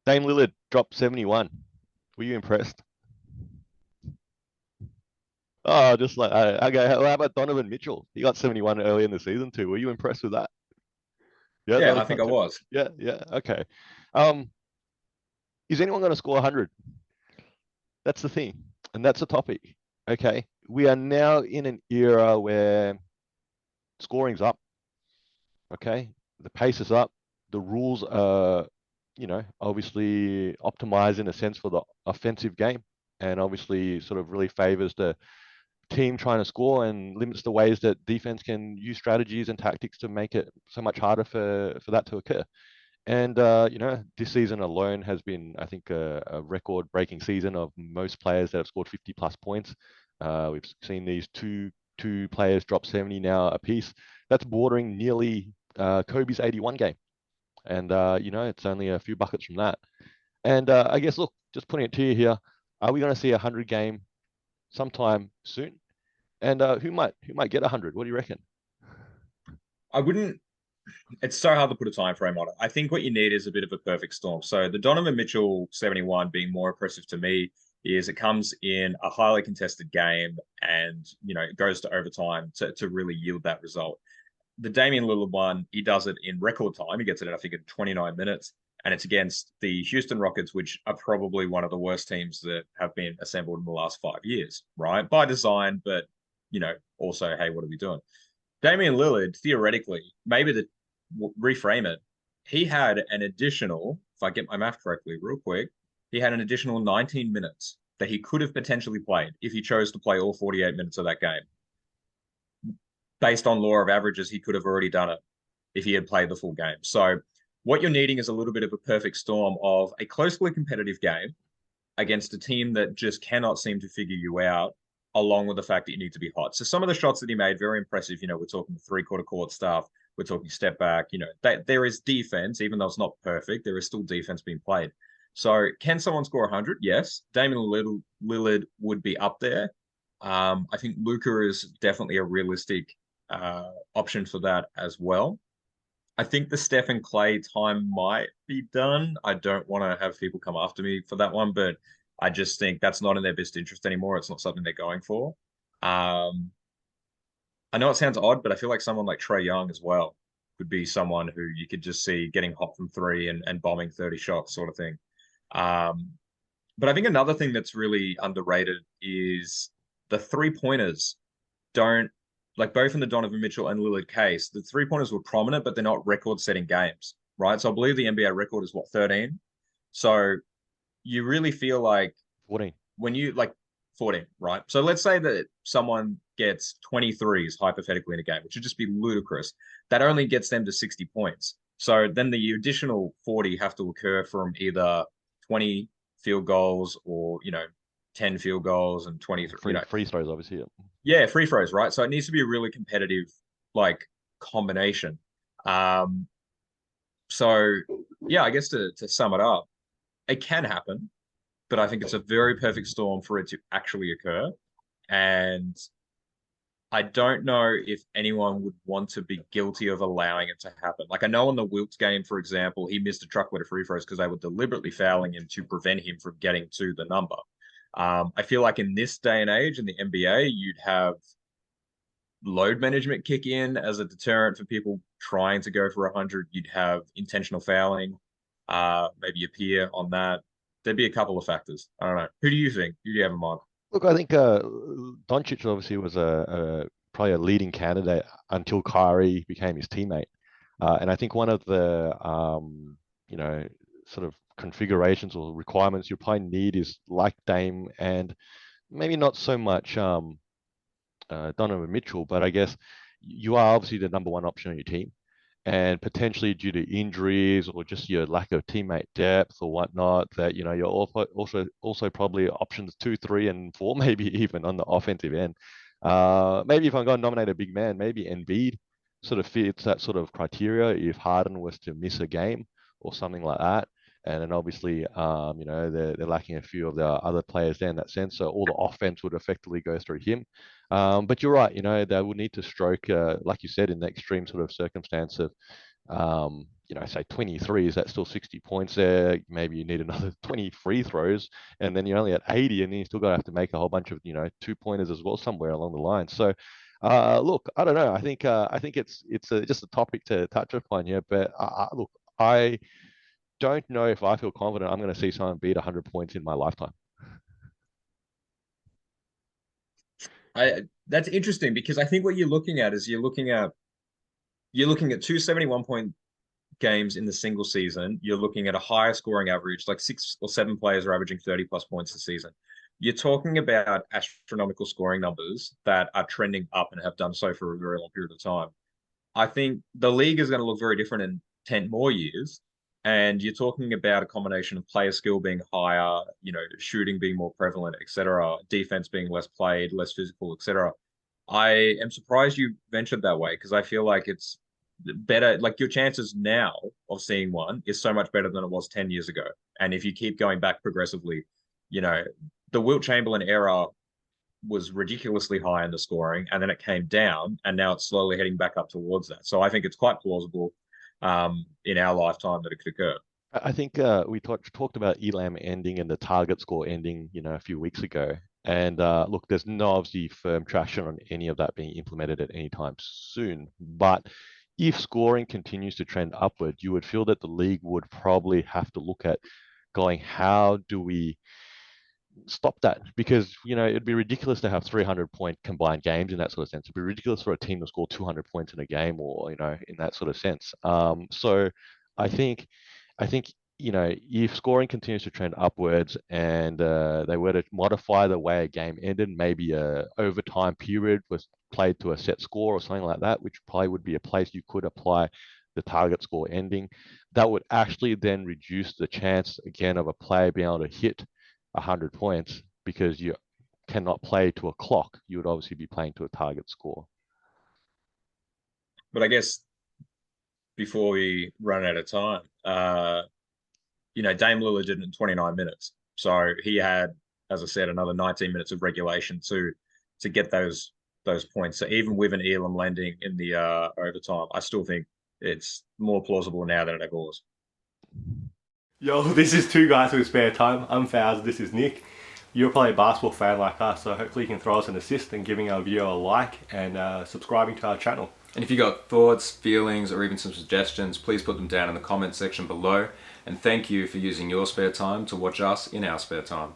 Dame Lillard dropped 71. Were you impressed? Oh, just like okay. How about Donovan Mitchell? He got 71 early in the season too. Were you impressed with that? Yeah, Yeah, another I think I contest. was. Yeah, yeah. Okay. Um, is anyone going to score 100? That's the thing, and that's the topic. Okay, we are now in an era where scoring's up. Okay, the pace is up. The rules are, obviously optimized in a sense for the offensive game, and obviously sort of really favors the team trying to score and limits the ways that defense can use strategies and tactics to make it so much harder for that to occur. And this season alone has been, I think, a record-breaking season of most players that have scored 50 plus points. We've seen these two players drop 70 now apiece. That's bordering nearly Kobe's 81 game, and it's only a few buckets from that. And I guess, look, just putting it to you here, are we going to see a 100 game sometime soon? And who might get 100? What do you reckon? I wouldn't. It's so hard to put a time frame on it. I think what you need is a bit of a perfect storm. So the Donovan Mitchell 71 being more impressive to me is it comes in a highly contested game and it goes to overtime to really yield that result. The Damian Lillard one, he does it in record time. He gets it in, I think, in 29 minutes. And it's against the Houston Rockets, which are probably one of the worst teams that have been assembled in the last 5 years, right? By design, but also, hey, what are we doing? Damian Lillard, theoretically, maybe the reframe it, he had an additional, if I get my math correctly, real quick, he had an additional 19 minutes that he could have potentially played if he chose to play all 48 minutes of that game. Based on law of averages, he could have already done it if he had played the full game. So, what you're needing is a little bit of a perfect storm of a closely competitive game against a team that just cannot seem to figure you out, along with the fact that you need to be hot. So some of the shots that he made, very impressive. We're talking three-quarter court stuff. We're talking step back. That there is defense, even though it's not perfect. There is still defense being played. So can someone score 100? Yes. Damian Lillard would be up there. I think Luka is definitely a realistic option for that as well. I think the Steph and Clay time might be done. I don't want to have people come after me for that one, but I just think that's not in their best interest anymore. It's not something they're going for. Um, I know it sounds odd, but I feel like someone like Trey Young as well could be someone who you could just see getting hot from three and bombing 30 shots, sort of thing. Um, but I think another thing that's really underrated is the three pointers don't like both in the Donovan Mitchell and Lillard case, the three pointers were prominent, but they're not record setting games, right? So I believe the NBA record is what, 13? So you really feel like 14. when you like 14, right? So let's say that someone gets 23s hypothetically in a game, which would just be ludicrous. That only gets them to 60 points. So then the additional 40 have to occur from either 20 field goals or, 10 field goals and 23, Free throws, obviously. Yeah. yeah, free throws, right? So it needs to be a really competitive, like combination. Um, so yeah, I guess to sum it up, it can happen, but I think it's a very perfect storm for it to actually occur. And I don't know if anyone would want to be guilty of allowing it to happen. Like I know in the Wilts game, for example, he missed a truckload of free throws because they were deliberately fouling him to prevent him from getting to the number. I feel like in this day and age in the NBA, you'd have load management kick in as a deterrent for people trying to go for 100. You'd have intentional fouling, maybe appear on that. There'd be a couple of factors. I don't know. Who do you think? Who do you have in mind? Look, I think Doncic obviously was probably a leading candidate until Kyrie became his teammate. And I think one of the you know sort of configurations or requirements you probably need is like Dame and maybe not so much Donovan Mitchell, but I guess you are obviously the number one option on your team. And potentially due to injuries or just your lack of teammate depth or whatnot, that you're also probably options 2, 3, and 4, maybe even on the offensive end. Maybe if I'm going to nominate a big man, maybe Embiid sort of fits that sort of criteria if Harden was to miss a game or something like that. And then obviously, they're lacking a few of the other players there in that sense. So all the offense would effectively go through him. But you're right, they would need to stroke, like you said, in the extreme sort of circumstance of say 23, is that still 60 points there? Maybe you need another 20 free throws, and then you're only at 80, and then you still got to have to make a whole bunch of, 2-pointers as well somewhere along the line. So, look, I don't know. I think it's just a topic to touch upon here, but look, I don't know if I feel confident I'm going to see someone beat 100 points in my lifetime. That's interesting because I think what you're looking at is you're looking at 271-point games in the single season. You're looking at a higher scoring average, like 6 or 7 players are averaging 30 plus points a season. You're talking about astronomical scoring numbers that are trending up and have done so for a very long period of time. I think the league is going to look very different in 10 more years. And you're talking about a combination of player skill being higher, shooting being more prevalent, etc., defense being less played, less physical, etc. I am surprised you ventured that way because I feel like it's better. Like your chances now of seeing one is so much better than it was 10 years ago. And if you keep going back progressively, you know, the Wilt Chamberlain era was ridiculously high in the scoring, and then it came down, and now it's slowly heading back up towards that. So I think it's quite plausible in our lifetime that it could occur. I think we talked about Elam ending and the target score ending, a few weeks ago. And look, there's no obviously firm traction on any of that being implemented at any time soon. But if scoring continues to trend upward, you would feel that the league would probably have to look at going, how do we stop that? Because it'd be ridiculous to have 300-point combined games in that sort of sense. It'd be ridiculous for a team to score 200 points in a game, or in that sort of sense. So I think if scoring continues to trend upwards and they were to modify the way a game ended, maybe a overtime period was played to a set score or something like that, which probably would be a place you could apply the target score ending. That would actually then reduce the chance again of a player being able to hit 100 points, because you cannot play to a clock. You would obviously be playing to a target score. But I guess before we run out of time, Dame Lillard did it in 29 minutes. So he had, as I said, another 19 minutes of regulation to get those points. So even with an Elam landing in the overtime, I still think it's more plausible now than it ever was. Yo, this is Two Guys with Spare Time. I'm Faz, this is Nick. You're probably a basketball fan like us, so hopefully you can throw us an assist and giving our video a like and subscribing to our channel. And if you got thoughts, feelings, or even some suggestions, please put them down in the comment section below. And thank you for using your spare time to watch us in our spare time.